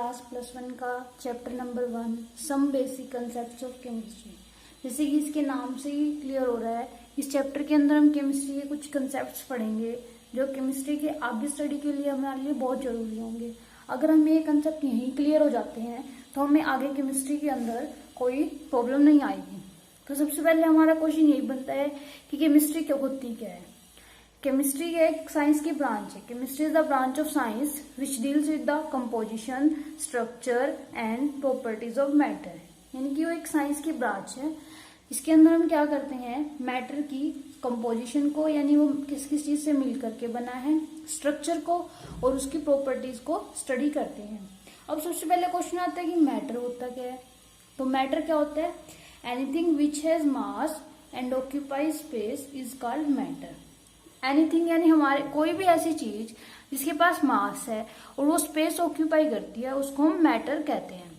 Class +1 का chapter number 1 some basic concepts of chemistry. जैसे कि इसके नाम से ही क्लियर हो रहा है, इस चैप्टर के अंदर हम केमिस्ट्री के कुछ कंसेप्ट्स पढ़ेंगे जो केमिस्ट्री के आगे स्टडी के लिए हमारे लिए बहुत जरूरी होंगे। अगर हमें ये कंसेप्ट यहीं क्लियर हो जाते हैं तो हमें आगे केमिस्ट्री के अंदर कोई प्रॉब्लम नहीं आएगी। तो सबसे पहले हमारा क्वेश्चन यही बनता है कि केमिस्ट्री क्या होती क्या है। केमिस्ट्री एक साइंस की ब्रांच है। Chemistry is the branch of science which deals with the composition, structure and properties of matter. यानी कि वो एक साइंस की ब्रांच है। इसके अंदर हम क्या करते हैं, मैटर की कंपोजिशन को, यानी वो किस किस चीज से मिल करके बना है, स्ट्रक्चर को और उसकी प्रॉपर्टीज को स्टडी करते हैं। अब सबसे पहले क्वेश्चन आता है कि मैटर होता क्या है। तो मैटर क्या होता है, anything which has mass and occupy space is called matter. Anything यानी हमारे कोई भी ऐसी चीज जिसके पास मास है और वो स्पेस ऑक्यूपाई करती है, उसको हम मैटर कहते हैं।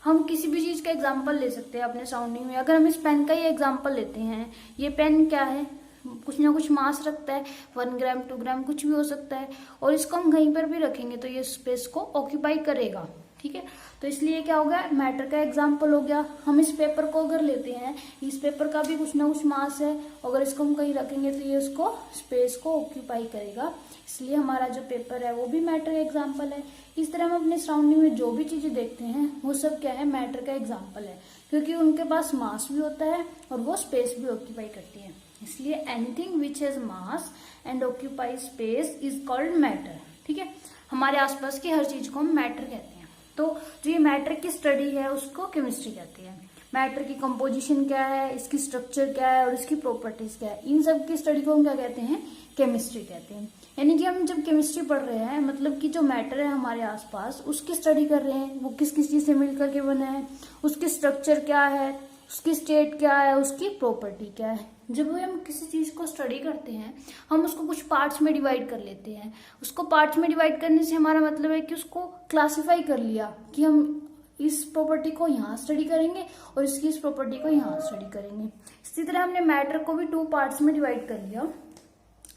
हम किसी भी चीज का एग्जांपल ले सकते हैं अपने सराउंडिंग में। अगर हम इस पेन का ही एग्जांपल लेते हैं, ये पेन क्या है, कुछ ना कुछ मास रखता है, 1 ग्राम 2 ग्राम कुछ भी हो सकता है, और इसको हम कहीं पर भी रखेंगे तो ये स्पेस को ऑक्यूपाई करेगा। ठीक है, तो इसलिए क्या हो गया, मैटर का एग्जाम्पल हो गया। हम इस पेपर को अगर लेते हैं, इस पेपर का भी कुछ ना कुछ मास है, अगर इसको हम कहीं रखेंगे तो ये उसको स्पेस को ऑक्यूपाई करेगा, इसलिए हमारा जो पेपर है वो भी मैटर का एग्जाम्पल है। इस तरह हम अपने सराउंडिंग में जो भी चीजें देखते हैं वो सब क्या है, मैटर का एग्जाम्पल है, क्योंकि उनके पास मास भी होता है और वो स्पेस भी ऑक्यूपाई करती है। इसलिए anything which has mass and occupy space is called matter. ठीक है, हमारे आसपास की हर चीज को हम मैटर कहते हैं। तो जो ये मैटर की स्टडी है उसको केमिस्ट्री कहती है। मैटर की कंपोजिशन क्या है, इसकी स्ट्रक्चर क्या है और इसकी प्रॉपर्टीज क्या है, इन सब की स्टडी को हम क्या कहते हैं, केमिस्ट्री कहते हैं। यानी कि हम जब केमिस्ट्री पढ़ रहे हैं, मतलब कि जो मैटर है हमारे आसपास उसकी स्टडी कर रहे हैं, वो किस किस चीज से मिलकर के बना है, उसकी स्ट्रक्चर क्या है, उसकी स्टेट क्या है, उसकी प्रॉपर्टी क्या है। जब भी हम किसी चीज को स्टडी करते हैं, हम उसको कुछ पार्ट्स में डिवाइड कर लेते हैं। उसको पार्ट्स में डिवाइड करने से हमारा मतलब है कि उसको क्लासिफाई कर लिया कि हम इस प्रॉपर्टी को यहाँ स्टडी करेंगे और इसकी इस प्रॉपर्टी को यहाँ स्टडी करेंगे। इसी तरह हमने मैटर को भी 2 पार्ट्स में डिवाइड कर लिया,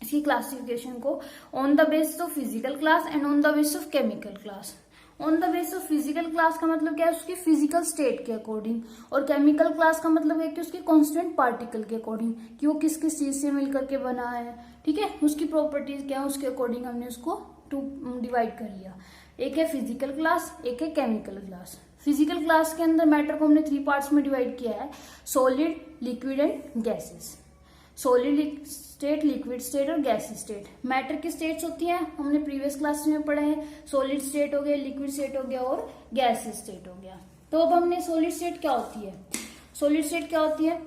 इसकी क्लासिफिकेशन को, on the basis of physical class and on the basis of chemical class. On the basis of physical class का मतलब क्या है, उसकी फिजिकल स्टेट के अकॉर्डिंग, और केमिकल क्लास का मतलब है कि उसकी कांस्टेंट पार्टिकल के अकॉर्डिंग, कि वो किस किस चीज से मिलकर के बना है। ठीक है, उसकी प्रॉपर्टीज क्या है, उसके अकॉर्डिंग हमने उसको 2 डिवाइड कर लिया। एक है फिजिकल क्लास, एक है केमिकल क्लास। फिजिकल क्लास के अंदर मैटर को हमने 3 पार्ट्स में डिवाइड किया है, solid, liquid and gases. Solid state, liquid state और गैसी स्टेट। मैटर की स्टेट्स होती हैं, हमने प्रीवियस क्लास में पढ़े हैं, सॉलिड स्टेट हो गया, लिक्विड स्टेट हो गया और गैसी स्टेट हो गया। तो अब हमने सॉलिड स्टेट क्या होती है, सॉलिड स्टेट क्या होती है,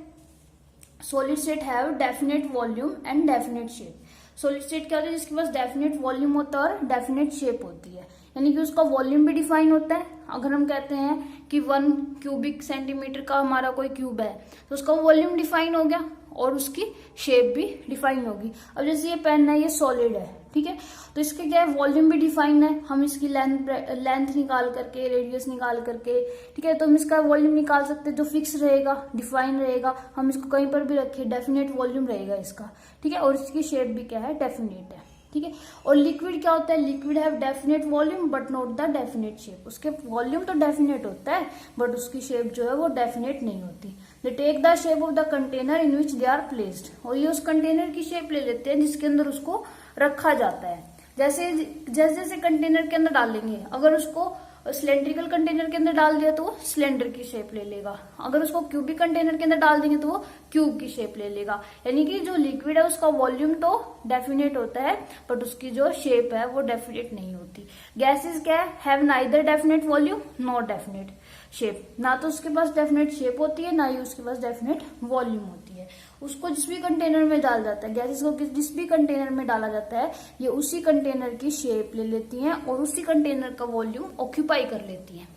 solid state have definite volume and definite shape. Solid state क्या होती है, जिसके पास डेफिनेट वॉल्यूम होता है और डेफिनेट शेप होती है, यानी कि उसका वॉल्यूम भी डिफाइन होता है। अगर हम कहते हैं कि 1 क्यूबिक सेंटीमीटर का हमारा कोई क्यूब है तो उसका वॉल्यूम डिफाइन हो गया और उसकी शेप भी डिफाइन होगी। अब जैसे ये पेन है, ये सॉलिड है, ठीक है, तो इसके क्या है, वॉल्यूम भी डिफाइन है। हम इसकी लेंथ निकाल करके, रेडियस निकाल करके, ठीक है, तो हम इसका वॉल्यूम निकाल सकते हैं जो फिक्स रहेगा, डिफाइन रहेगा। हम इसको कहीं पर भी रखें, डेफिनेट वॉल्यूम रहेगा इसका। ठीक है, और इसकी शेप भी क्या है, डेफिनेट है। ठीक है, और लिक्विड क्या होता है, liquid have definite volume but not the definite shape. उसके वॉल्यूम तो डेफिनेट होता है बट उसकी शेप जो है वो डेफिनेट नहीं होती। They take the shape of the container in which they are placed. और ये उस कंटेनर की शेप ले लेते हैं जिसके अंदर उसको रखा जाता है। जैसे जैसे कंटेनर के अंदर डालेंगे, अगर उसको सिलेंड्रिकल कंटेनर के अंदर डाल दिया तो वो सिलेंडर की शेप ले लेगा, अगर उसको क्यूबिक कंटेनर के अंदर डाल देंगे तो वो क्यूब की शेप ले लेगा। यानी कि जो लिक्विड है उसका वॉल्यूम तो डेफिनेट होता है बट उसकी जो शेप है वो डेफिनेट नहीं होती। गैसेस क्या है, have neither definite volume not definite shape. ना तो उसके पास डेफिनेट शेप होती है, ना ही उसके पास डेफिनेट वॉल्यूम होती है। उसको जिस भी कंटेनर में डाला जाता है, गैसेस को जिस भी कंटेनर में डाला जाता है, ये उसी कंटेनर की शेप ले लेती हैं और उसी कंटेनर का वॉल्यूम ऑक्यूपाई कर लेती हैं।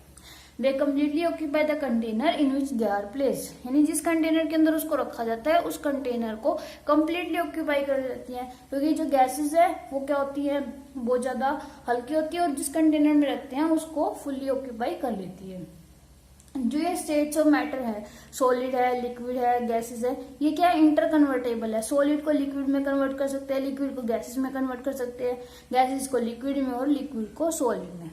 They completely occupy the container in which they are placed. यानी जिस कंटेनर के अंदर उसको रखा जाता है उस कंटेनर को कम्प्लीटली ऑक्यूपाई कर लेती हैं, क्योंकि जो गैसेस है वो क्या होती है, बहुत ज्यादा हल्की होती है और जिस कंटेनर में रखते हैं उसको फुल्ली ऑक्यूपाई कर लेती है। जो ये स्टेट्स ऑफ मैटर है, सॉलिड है, लिक्विड है, गैसेस है, ये क्या है, इंटर कन्वर्टेबल है। सॉलिड को लिक्विड में कन्वर्ट कर सकते हैं, लिक्विड को गैसेस में कन्वर्ट कर सकते हैं, गैसेस को लिक्विड में और लिक्विड को सॉलिड में।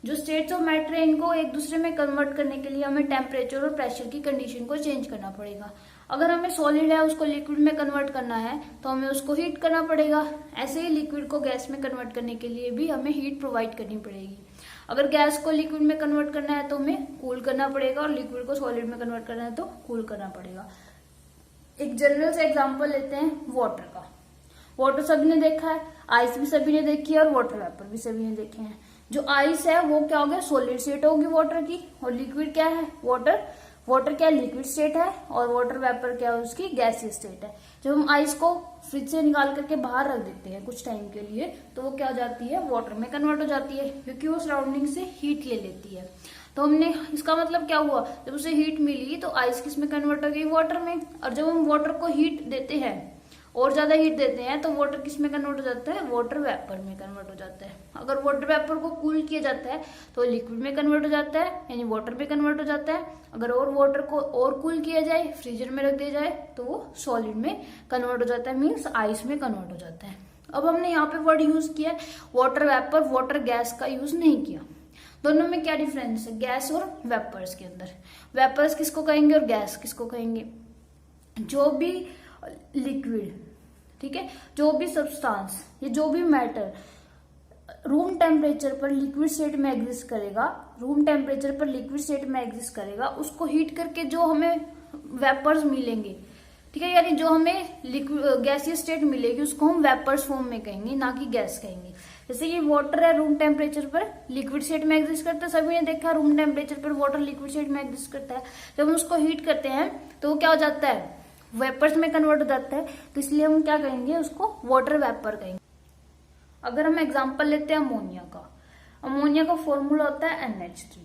जो स्टेट्स ऑफ मैटर है इनको एक दूसरे में कन्वर्ट करने के लिए हमें टेम्परेचर और प्रेशर की कंडीशन को चेंज करना पड़ेगा। अगर हमें सॉलिड है उसको लिक्विड में कन्वर्ट करना है तो हमें उसको हीट करना पड़ेगा। ऐसे ही लिक्विड को गैस में कन्वर्ट करने के लिए भी हमें हीट प्रोवाइड करनी पड़ेगी। अगर गैस को लिक्विड में कन्वर्ट करना है तो हमें कूल करना पड़ेगा, और लिक्विड को सॉलिड में कन्वर्ट करना है तो कूल करना पड़ेगा। एक जनरल से एग्जांपल लेते हैं वाटर का। वाटर सभी ने देखा है, आइस भी सभी ने देखी है, और वाटर वेपर भी सभी ने देखे हैं। जो आइस है वो क्या हो गया, सॉलिड स्टेट होगी वाटर की, और लिक्विड क्या है, वाटर। वाटर क्या है, लिक्विड स्टेट है, और वाटर वेपर क्या है, उसकी गैसीय स्टेट है। जब हम आइस को फ्रिज से निकाल करके बाहर रख देते हैं कुछ टाइम के लिए तो वो क्या हो जाती है, वाटर में कन्वर्ट हो जाती है, क्योंकि वो सराउंडिंग से हीट ले लेती है। तो हमने इसका मतलब क्या हुआ, जब उसे हीट मिली तो आइस किस में कन्वर्ट हो गई, वाटर में। और जब हम वाटर को हीट देते हैं और ज्यादा हीट देते हैं तो वाटर किस में कन्वर्ट हो जाता है, वाटर वेपर में कन्वर्ट हो जाता है। अगर वाटर वेपर को कूल किया जाता है तो लिक्विड में कन्वर्ट हो जाता है, यानी वाटर में कन्वर्ट हो जाता है। अगर और वाटर को और कूल किया जाए, फ्रीजर में रख दिया जाए, तो वो सॉलिड में कन्वर्ट हो जाता है, मीन्स आइस में कन्वर्ट हो जाता है। अब हमने यहाँ पे वर्ड यूज किया वाटर वेपर, वाटर गैस का यूज नहीं किया। दोनों में क्या डिफरेंस है, गैस और वेपर्स के अंदर। वेपर्स किसको कहेंगे और गैस किसको कहेंगे, जो भी लिक्विड, ठीक है, जो भी सब्सटेंस, ये जो भी मैटर रूम टेम्परेचर पर लिक्विड स्टेट में एग्जिस्ट करेगा, रूम टेम्परेचर पर लिक्विड स्टेट में एग्जिस्ट करेगा, उसको हीट करके जो हमें वेपर्स मिलेंगे, ठीक है, यानी जो हमें लिक्विड गैसीय स्टेट मिलेगी उसको हम वेपर्स फॉर्म में कहेंगे, ना कि गैस कहेंगे। जैसे ये वाटर है, रूम टेम्परेचर पर लिक्विड स्टेट में एग्जिस्ट करता है, सभी ने देखा रूम टेम्परेचर पर वाटर लिक्विड स्टेट में एग्जिस्ट करता है। जब हम उसको हीट करते हैं तो वो क्या हो जाता है, वेपर्स में कन्वर्ट हो जाता है, तो इसलिए हम क्या कहेंगे, उसको वाटर वेपर कहेंगे। अगर हम एग्जांपल लेते हैं अमोनिया का, अमोनिया का फॉर्मूला होता है NH3,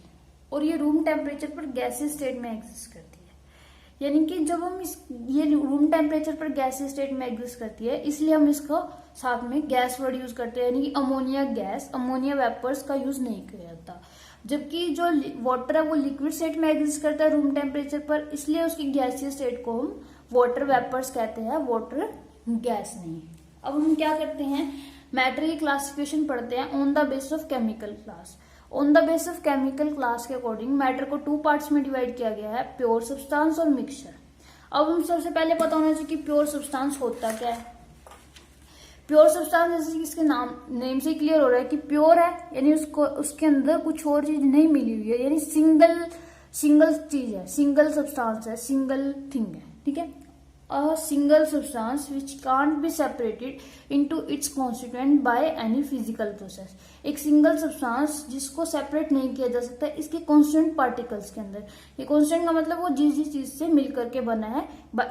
और ये रूम टेम्परेचर पर गैसीय स्टेट में एग्जिस्ट करती है। यानी कि जब हम ये रूम टेम्परेचर पर गैसीय स्टेट में एग्जिस्ट करती है, इसलिए हम इसको साथ में गैस वर्ड यूज करते हैं, यानी कि अमोनिया गैस, अमोनिया वेपर्स का यूज नहीं किया जाता। जबकि जो वाटर है वो लिक्विड स्टेट में एग्जिस्ट करता है रूम टेम्परेचर पर, इसलिए उसकी गैसीय स्टेट को हम वाटर वेपर्स कहते हैं, वाटर गैस नहीं। अब हम क्या करते हैं, मैटर की क्लासिफिकेशन पढ़ते हैं on the basis of chemical class. On the basis of chemical class के अकॉर्डिंग मैटर को 2 पार्ट्स में डिवाइड किया गया है, प्योर सब्सटेंस और मिक्सचर। अब हम सबसे पहले पता होना चाहिए कि प्योर सब्सटेंस होता क्या है। प्योर सब्सटेंस जैसे इसके नेम से क्लियर हो रहा है कि प्योर है, यानी उसको उसके अंदर कुछ और चीज नहीं मिली हुई है, यानी सिंगल चीज है, सिंगल सब्सटेंस है, सिंगल थिंग है, ठीक है। A single substance which can't be separated into its constituent by any physical process। एक सिंगल सब्सटेंस जिसको सेपरेट नहीं किया जा सकता इसके कॉन्स्टेंट पार्टिकल्स के अंदर। ये कॉन्स्टेंट का मतलब वो जिस चीज से मिलकर के बना है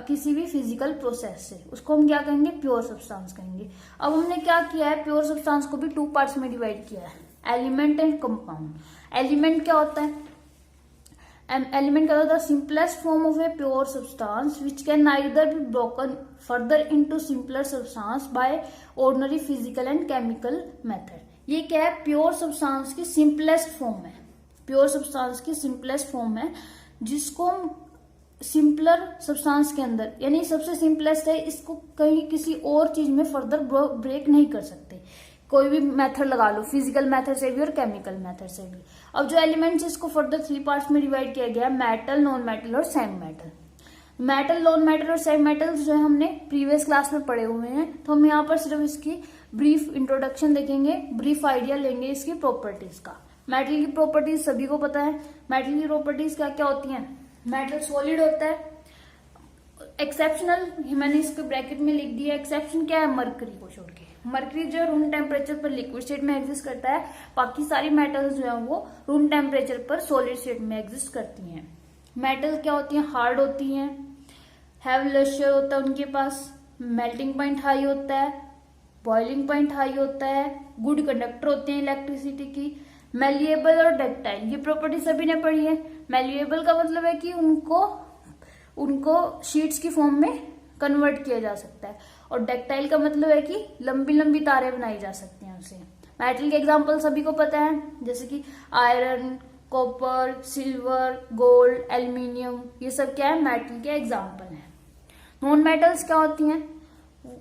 किसी भी फिजिकल प्रोसेस से, उसको हम क्या कहेंगे, प्योर सब्सटेंस कहेंगे। अब हमने क्या किया है, प्योर सब्सटेंस को भी 2 पार्ट्स में डिवाइड किया है, एलिमेंट एंड कंपाउंड। एलिमेंट क्या होता है, element का the simplest form of a pure substance which can neither be broken further into simpler substance by ordinary physical and chemical method। ये क्या है, प्योर सब्सटेंस की सिंपलेस्ट फॉर्म है, pure substance की सिंपलेस्ट फॉर्म है, जिसको हम सिंपलर सब्सटेंस के अंदर, यानी सबसे सिंपलेस्ट है, इसको कहीं किसी और चीज में फर्दर ब्रेक नहीं कर सकते, कोई भी मेथड लगा लो, फिजिकल मेथड से भी और केमिकल मेथड से भी। अब जो एलिमेंट्स इसको फर्दर 3 पार्ट्स में डिवाइड किया गया, मेटल, नॉन मेटल और semi metal. Metal, non metal और सेमी मेटल जो है हमने प्रीवियस क्लास में पढ़े हुए हैं, तो हम यहाँ पर सिर्फ इसकी ब्रीफ इंट्रोडक्शन देखेंगे, ब्रीफ आइडिया लेंगे इसकी प्रॉपर्टीज का। मेटल की प्रॉपर्टीज सभी को पता है, मेटल की प्रॉपर्टीज क्या क्या होती है। मेटल सॉलिड होता है, एक्सेप्शनल मैंने इसको ब्रैकेट में लिख दिया, एक्सेप्शन क्या है, मरकरी को छोड़ के। मरकरी जो रूम टेम्परेचर पर लिक्विड स्टेट में एग्जिस्ट करता है, बाकी सारी मेटल्स जो है वो रूम टेम्परेचर पर सॉलिड स्टेट में एग्जिस्ट करती हैं। मेटल क्या होती हैं, हार्ड होती हैं, हैव लश्यर होता है उनके पास, मेल्टिंग पॉइंट हाई होता है, बॉइलिंग पॉइंट हाई होता है, गुड कंडक्टर होते हैं इलेक्ट्रिसिटी की, मेल्युएबल और डक्टाइल। ये प्रॉपर्टी सभी ने पढ़ी है। मेल्युएबल का मतलब है कि उनको शीट्स की फॉर्म में कन्वर्ट किया जा सकता है, और डक्टाइल का मतलब है कि लंबी लंबी तारें बनाई जा सकती हैं उनसे। मेटल के एग्जांपल सभी को पता है, जैसे कि iron, copper, silver, gold, aluminium, ये सब क्या है, मेटल के एग्जांपल हैं। नॉन मेटल्स क्या होती हैं,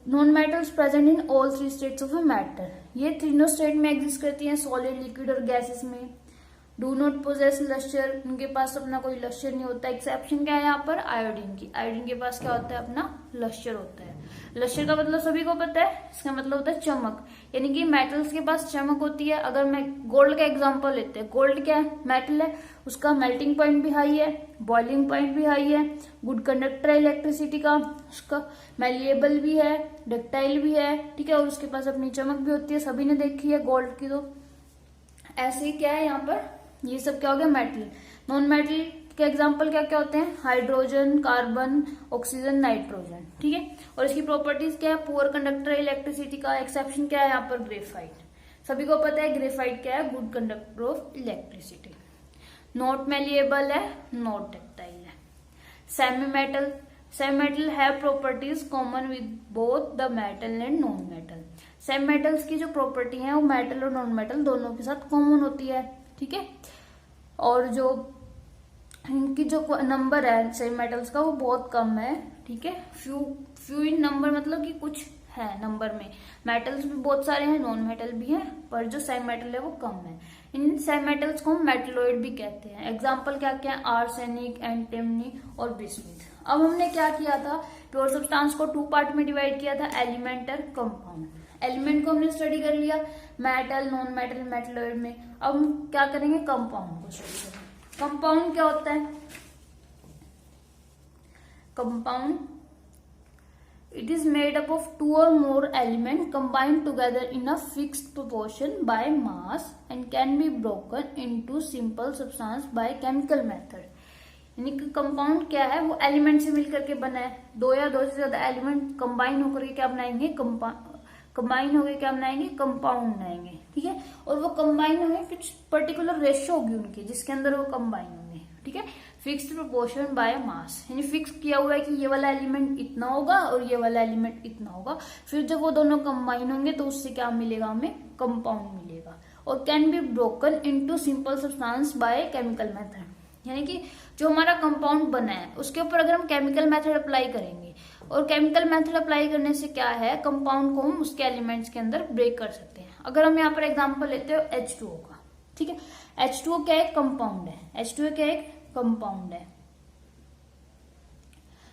non metals present in all 3 states of a matter. ये तीनों स्टेट में एग्जिस्ट करती हैं, सॉलिड, लिक्विड और गैसेस में। डू नॉट पोजेस लश्चर, उनके पास अपना कोई लश्चर नहीं होता। एक्सेप्शन क्या है यहाँ पर, आयोडीन की। आयोडीन के पास क्या होता है, अपना लश्चर होता है। लश्चर का मतलब सभी को पता है, इसका मतलब होता है चमक, यानी कि मेटल्स के पास चमक होती है। अगर मैं गोल्ड का एग्जांपल लेते हैं, गोल्ड क्या है, मेटल है, उसका मेल्टिंग पॉइंट भी हाई है, बॉइलिंग पॉइंट भी हाई है, गुड कंडक्टर है इलेक्ट्रिसिटी का, उसका मैलिएबल भी है, डक्टाइल भी है, ठीक है, और उसके पास अपनी चमक भी होती है, सभी ने देखी है गोल्ड की। तो ऐसे ही क्या है यहाँ पर, ये सब क्या हो गया, मेटल। नॉन मेटल के एग्जाम्पल क्या क्या होते हैं, हाइड्रोजन, कार्बन, ऑक्सीजन, नाइट्रोजन, ठीक है। और इसकी प्रॉपर्टीज क्या है, पुअर कंडक्टर इलेक्ट्रिसिटी का। एक्सेप्शन क्या है यहाँ पर, ग्रेफाइट। सभी को पता है ग्रेफाइट क्या है, good conductor of electricity. Not malleable है, नॉट डक्टाइल है। Semi metal, semi metal have properties common with both the metal and non metal. Semi metals की जो प्रॉपर्टी है वो मेटल और नॉन मेटल दोनों के साथ कॉमन होती है, ठीक है। और जो इनकी जो नंबर है सेमी मेटल्स का वो बहुत कम है, ठीक है। फ्यू इन नंबर, मतलब कि कुछ है नंबर में। मेटल्स भी बहुत सारे हैं, नॉन मेटल भी हैं, पर जो सेमी मेटल है वो कम है। इन सेमी मेटल्स को हम मेटलोइड भी कहते हैं। एग्जाम्पल क्या क्या है, आर्सेनिक, एंटिमनी और बिस्मुथ। अब हमने क्या किया था, प्योर सब्सटेंस को 2 पार्ट में डिवाइड किया था, एलिमेंट और कंपाउंड। एलिमेंट को हमने स्टडी कर लिया, मेटल, नॉन मेटल, मेटलोइड में। अब हम क्या करेंगे, कंपाउंड को स्टडी करेंगे। कंपाउंड क्या होता है, compound it is made up of 2 or more elements combined together in a fixed proportion by mass and can be broken into simple substance by chemical method। यानी कि कंपाउंड क्या है, वो एलिमेंट से मिलकर के बना है। 2 या 2 से ज्यादा एलिमेंट कंबाइन होकर के क्या बनाएंगे, कंबाइन होकर क्या बनाएंगे, कंपाउंड बनाएंगे, ठीक है। और वो कंबाइन होंगे, कुछ पर्टिकुलर रेशियो होगी उनकी जिसके अंदर वो कंबाइन होंगे, ठीक है। फिक्स्ड प्रोपोर्शन बाय मास, यानी फिक्स किया हुआ है कि ये वाला एलिमेंट इतना होगा और ये वाला एलिमेंट इतना होगा। फिर जब वो दोनों कंबाइन होंगे तो उससे क्या मिलेगा, हमें कंपाउंड मिलेगा। और can be broken into simple substance by chemical method, यानी कि जो हमारा कंपाउंड बना है उसके ऊपर अगर हम केमिकल मेथड अप्लाई करेंगे, और केमिकल मेथड अप्लाई करने से क्या है, कंपाउंड को हम उसके एलिमेंट्स के अंदर ब्रेक कर सकते हैं। अगर हम यहाँ पर एग्जाम्पल लेते हो H2O का, ठीक है। H2O क्या है, कंपाउंड है। H2O क्या है, कंपाउंड है,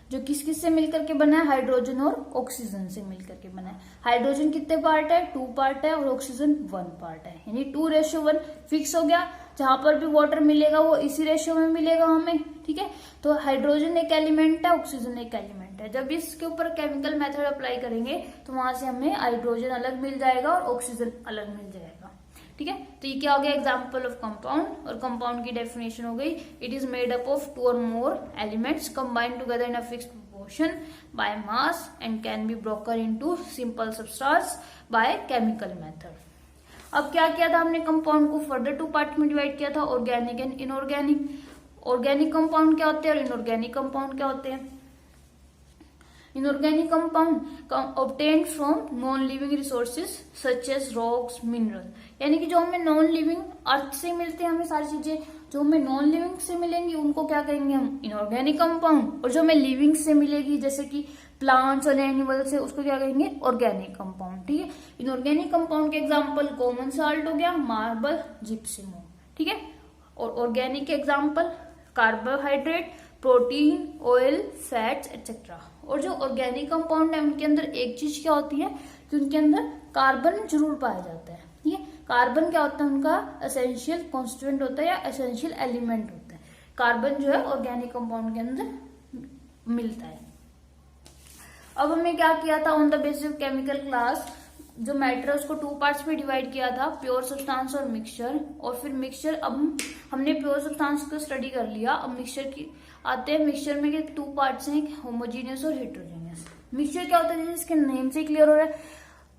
जो किस किस से मिलकर के बना है, हाइड्रोजन और ऑक्सीजन से मिलकर के बना है। हाइड्रोजन कितने पार्ट है, 2 पार्ट है, और ऑक्सीजन 1 पार्ट है, यानी 2:1 फिक्स हो गया। जहां पर भी वाटर मिलेगा वो इसी रेशियो में मिलेगा हमें, ठीक है। तो हाइड्रोजन एक एलिमेंट है, ऑक्सीजन एक एलिमेंट है। जब इसके ऊपर केमिकल मेथड अप्लाई करेंगे तो वहां से हमें हाइड्रोजन अलग मिल जाएगा और ऑक्सीजन अलग मिल जाएगा, ठीक है। तो ये क्या हो गया, एग्जाम्पल ऑफ कंपाउंड। और कंपाउंड की डेफिनेशन हो गई, it is made up of 2 और more elements combined together in a fixed proportion by mass and can be broken into simple substance by chemical method. अब क्या किया था हमने, कंपाउंड को फर्दर 2 पार्ट में डिवाइड किया था, organic and inorganic. Organic compound क्या होते हैं और इनऑर्गेनिक कंपाउंड क्या होते हैं। Inorganic compound obtained from non living resources such as rocks, mineral, यानी कि जो हमें नॉन लिविंग अर्थ से मिलते हैं, हमें सारी चीजें जो हमें नॉन लिविंग से मिलेंगी उनको क्या कहेंगे हम, इनऑर्गेनिक कंपाउंड। और जो हमें लिविंग से मिलेगी जैसे कि प्लांट्स और एनिमल्स है, उसको क्या कहेंगे, ऑर्गेनिक कंपाउंड, ठीक है। इनऑर्गेनिक कंपाउंड के एग्जाम्पल कॉमन साल्ट हो गया, मार्बल, जिप्सम, ठीक है। और ऑर्गेनिक के example carbohydrate, protein, oil, fats etcetera. और जो ऑर्गेनिक कंपाउंड है उनके अंदर एक चीज क्या होती है कि उनके अंदर कार्बन जरूर पाया जाता है, ठीक है। कार्बन क्या होता है, उनका एसेंशियल कॉन्स्टिट्यूएंट होता है या एसेंशियल एलिमेंट होता है। कार्बन जो है ऑर्गेनिक कंपाउंड के अंदर मिलता है। अब हमने क्या किया था, on the basis of chemical class, जो मैटर है उसको 2 पार्ट्स में डिवाइड किया था, प्योर सब्सटेंस और मिक्सचर। और फिर मिक्सचर, अब हमने प्योर सब्सटेंस को स्टडी कर लिया, अब मिक्सचर की आते हैं। मिक्सचर में 2 पार्ट्स हैं, होमोजीनियस और हेट्रोजीनियस। मिक्सचर क्या होता है, जिसके नेम से क्लियर हो रहा है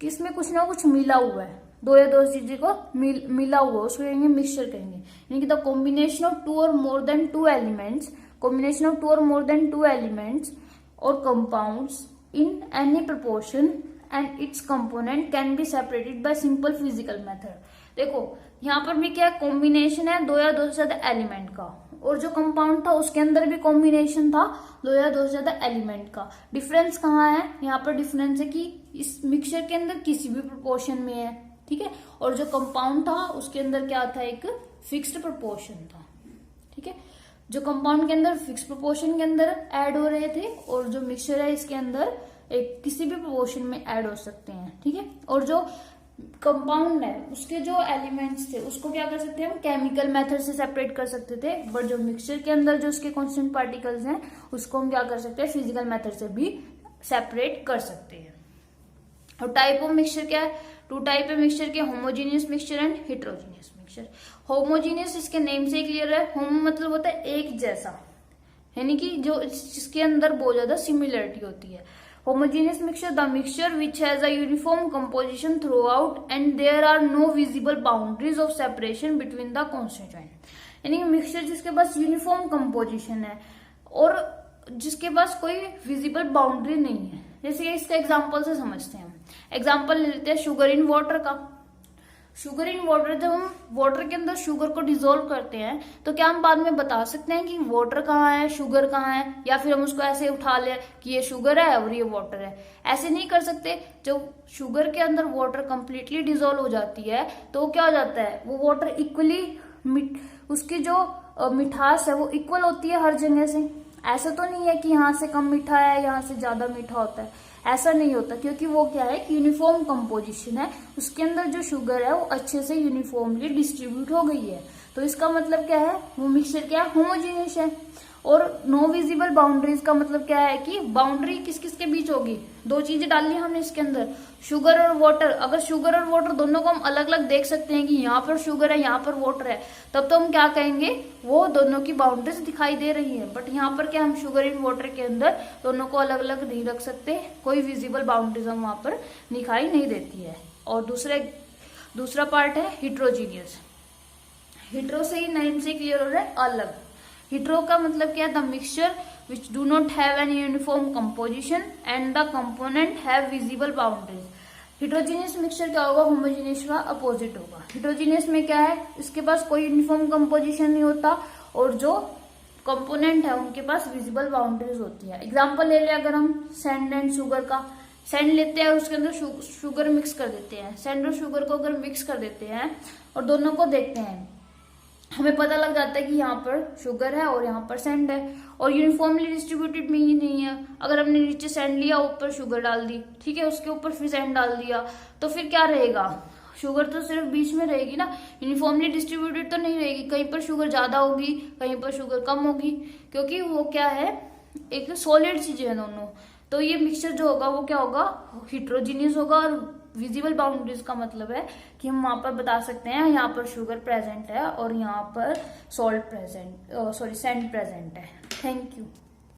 कि इसमें कुछ ना कुछ मिला हुआ है, 2 या 2 चीजें को मिला हुआ, उसको कहेंगे मिक्सचर कहेंगे। यानी कि द कॉम्बिनेशन ऑफ 2 और more than 2 elements, combination of 2 और मोर देन 2 एलिमेंट्स और compounds in any proportion and its component can be separated by simple physical method। देखो यहाँ पर भी क्या कॉम्बिनेशन है 2 या 2 से ज्यादा एलिमेंट का, और जो कंपाउंड था उसके अंदर भी कॉम्बिनेशन था 2 या 2 से ज्यादा एलिमेंट का। डिफरेंस कहाँ है, यहाँ पर डिफरेंस है कि इस मिक्सचर के अंदर किसी भी प्रोपोर्शन में है, ठीक है। और जो कंपाउंड था उसके अंदर क्या था, एक फिक्स्ड प्रोपोर्शन था, ठीक है। जो कंपाउंड के अंदर फिक्स प्रोपोर्शन के अंदर ऐड हो रहे थे और जो मिक्सचर है इसके अंदर एक किसी भी प्रोपोर्शन में ऐड हो सकते हैं, ठीक है। और जो कंपाउंड है उसके जो एलिमेंट्स थे उसको क्या कर सकते हैं हम, केमिकल मेथड से सेपरेट कर सकते थे, बट जो मिक्सचर के अंदर जो उसके कांस्टेंट पार्टिकल्स हैं उसको हम क्या कर सकते हैं, फिजिकल मेथड से भी सेपरेट कर सकते हैं। और टाइप ऑफ मिक्सचर क्या है, टू टाइप है मिक्सचर के, homogeneous mixture and heterogeneous mixture. Homogeneous इसके नेम से क्लियर है, होमो मतलब होता है एक जैसा, यानी कि जो जिसके अंदर बहुत ज्यादा सिमिलरिटी होती है। Homogeneous mixture the mixture which has a uniform composition throughout and there are no visible boundaries of separation between the constituent, यानी मिक्सचर जिसके पास यूनिफॉर्म कंपोजिशन है और जिसके पास कोई विजिबल बाउंड्री नहीं है। जैसे कि इसका एग्जांपल से समझते हैं, एग्जांपल ले लेते हैं शुगर इन वाटर का। शुगर इन वाटर, जब हम वाटर के अंदर शुगर को डिसॉल्व करते हैं तो क्या हम बाद में बता सकते हैं कि वाटर कहाँ है, शुगर कहाँ है, या फिर हम उसको ऐसे उठा ले कि ये शुगर है और ये वाटर है, ऐसे नहीं कर सकते। जब शुगर के अंदर वाटर कंप्लीटली डिसॉल्व हो जाती है तो क्या हो जाता है, वो वाटर इक्वली, उसकी जो मिठास है वो इक्वल होती है हर जगह से। ऐसा तो नहीं है कि यहाँ से कम मीठा है यहाँ से ज्यादा मीठा होता है, ऐसा नहीं होता, क्योंकि वो क्या है कि यूनिफॉर्म कंपोजिशन है, उसके अंदर जो शुगर है वो अच्छे से यूनिफॉर्मली डिस्ट्रीब्यूट हो गई है। तो इसका मतलब क्या है, वो मिक्सचर क्या है, होमोजीनियस है। और नो विजिबल बाउंड्रीज का मतलब क्या है कि बाउंड्री किस किस के बीच होगी, दो चीजें डाल ली हमने इसके अंदर, शुगर और वाटर। अगर शुगर और वाटर दोनों को हम अलग अलग देख सकते हैं कि यहाँ पर शुगर है यहाँ पर वाटर है, तब तो हम क्या कहेंगे, वो दोनों की बाउंड्रीज दिखाई दे रही है। बट यहाँ पर क्या, हम शुगर इन वाटर के अंदर दोनों को अलग अलग नहीं रख सकते, कोई विजिबल बाउंड्रीज हम वहां पर दिखाई नहीं देती है। और दूसरा पार्ट है हिट्रोजीनियस। हिट्रो से ही नेम से क्लियर हो रहा है, अलग। हिट्रो का मतलब क्या है, the mixture which do not have any uniform composition and the component have visible boundaries. Heterogeneous mixture क्या होगा, होमोजीनियस का अपोजिट होगा। हिट्रोजीनियस में क्या है, इसके पास कोई यूनिफॉर्म कंपोजिशन नहीं होता और जो कंपोनेंट है उनके पास विजिबल बाउंड्रीज होती है। एग्जाम्पल ले ले अगर हम सैंड एंड शुगर का, सैंड लेते हैं और उसके अंदर शुगर मिक्स कर देते हैं, सैंड और शुगर को अगर मिक्स कर देते हैं और दोनों को देखते हैं, हमें पता लग जाता है कि यहाँ पर शुगर है और यहाँ पर सैंड है, और यूनिफॉर्मली डिस्ट्रीब्यूटेड में ही नहीं है। अगर हमने नीचे सैंड लिया, ऊपर शुगर डाल दी, ठीक है, उसके ऊपर फिर सैंड डाल दिया, तो फिर क्या रहेगा, शुगर तो सिर्फ बीच में रहेगी ना, यूनिफॉर्मली डिस्ट्रीब्यूटेड तो नहीं रहेगी। कहीं पर शुगर ज्यादा होगी, कहीं पर शुगर कम होगी, क्योंकि वो क्या है, एक सॉलिड चीजें हैं दोनों। तो ये मिक्सचर जो होगा वो क्या होगा, हिट्रोजीनियस होगा। और विजिबल बाउंड्रीज का मतलब है कि हम वहां पर बता सकते हैं यहाँ पर शुगर प्रेजेंट है और यहाँ पर salt present, sorry sand present है। Thank you.